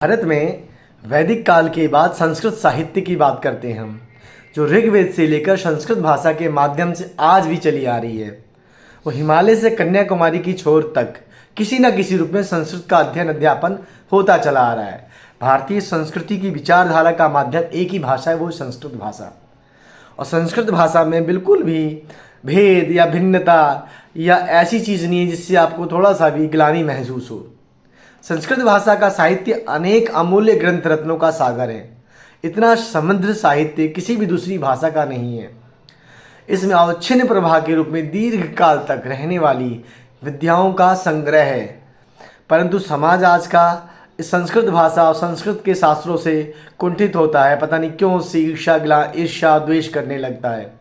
भारत में वैदिक काल के बाद संस्कृत साहित्य की बात करते हैं हम, जो ऋग्वेद से लेकर संस्कृत भाषा के माध्यम से आज भी चली आ रही है। वो हिमालय से कन्याकुमारी की छोर तक किसी न किसी रूप में संस्कृत का अध्ययन अध्यापन होता चला आ रहा है। भारतीय संस्कृति की विचारधारा का माध्यम एक ही भाषा है, वो संस्कृत भाषा। और संस्कृत भाषा में बिल्कुल भी भेद या भिन्नता या ऐसी चीज़ नहीं है जिससे आपको थोड़ा सा भी ग्लानि महसूस हो। संस्कृत भाषा का साहित्य अनेक अमूल्य ग्रंथ रत्नों का सागर है। इतना समृद्ध साहित्य किसी भी दूसरी भाषा का नहीं है। इसमें अवच्छिन्न प्रवाह के रूप में दीर्घ काल तक रहने वाली विद्याओं का संग्रह है। परंतु समाज आज का इस संस्कृत भाषा और संस्कृत के शास्त्रों से कुंठित होता है। पता नहीं क्यों से ईर्ष्या द्वेष करने लगता है,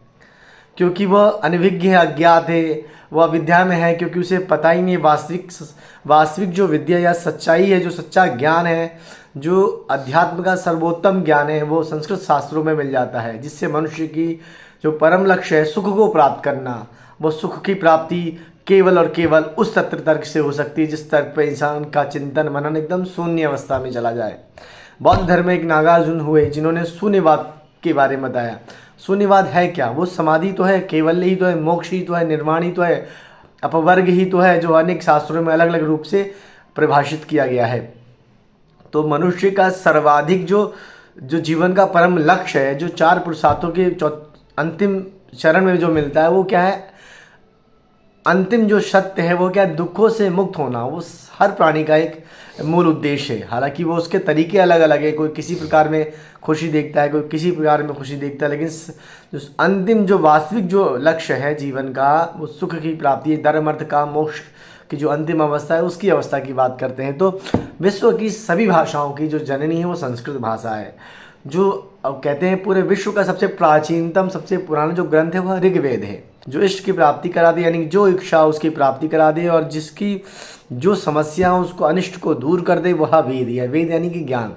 क्योंकि वह अनभिज्ञ है, अज्ञात है, वह विद्या में है, क्योंकि उसे पता ही नहीं वास्तविक जो विद्या या सच्चाई है, जो सच्चा ज्ञान है, जो अध्यात्म का सर्वोत्तम ज्ञान है, वो संस्कृत शास्त्रों में मिल जाता है। जिससे मनुष्य की जो परम लक्ष्य है सुख को प्राप्त करना, वो सुख की प्राप्ति केवल और केवल उस तर्क से हो सकती है जिस तर्क पर इंसान का चिंतन मनन एकदम शून्य अवस्था में चला जाए। बौद्ध धर्म में एक नागार्जुन हुए जिन्होंने शून्यवाद के बारे में बताया। शून्यवाद है क्या? वो समाधि तो है, केवल ही तो है, मोक्ष ही तो है, निर्वाण ही तो है, अपवर्ग ही तो है, जो अनेक शास्त्रों में अलग अलग रूप से परिभाषित किया गया है। तो मनुष्य का सर्वाधिक जो जीवन का परम लक्ष्य है, जो चार पुरुषार्थों के अंतिम चरण में जो मिलता है, वो क्या है? अंतिम जो सत्य है वो क्या? दुखों से मुक्त होना। वो हर प्राणी का एक मूल उद्देश्य है। हालांकि वो उसके तरीके अलग अलग है, कोई किसी प्रकार में खुशी देखता है, कोई किसी प्रकार में खुशी देखता है, लेकिन जो अंतिम जो वास्तविक जो लक्ष्य है जीवन का, वो सुख की प्राप्ति, धर्म अर्थ काम मोक्ष की जो अंतिम अवस्था है, उसकी अवस्था की बात करते हैं। तो विश्व की सभी भाषाओं की जो जननी है वो संस्कृत भाषा है। जो अब कहते हैं पूरे विश्व का सबसे प्राचीनतम, सबसे पुराना जो ग्रंथ है वह ऋग्वेद है, जो इष्ट की प्राप्ति करा दे, यानी जो इच्छा उसकी प्राप्ति करा दे, और जिसकी जो समस्या उसको अनिष्ट को दूर कर दे, वह वेद है। वेद यानी कि ज्ञान।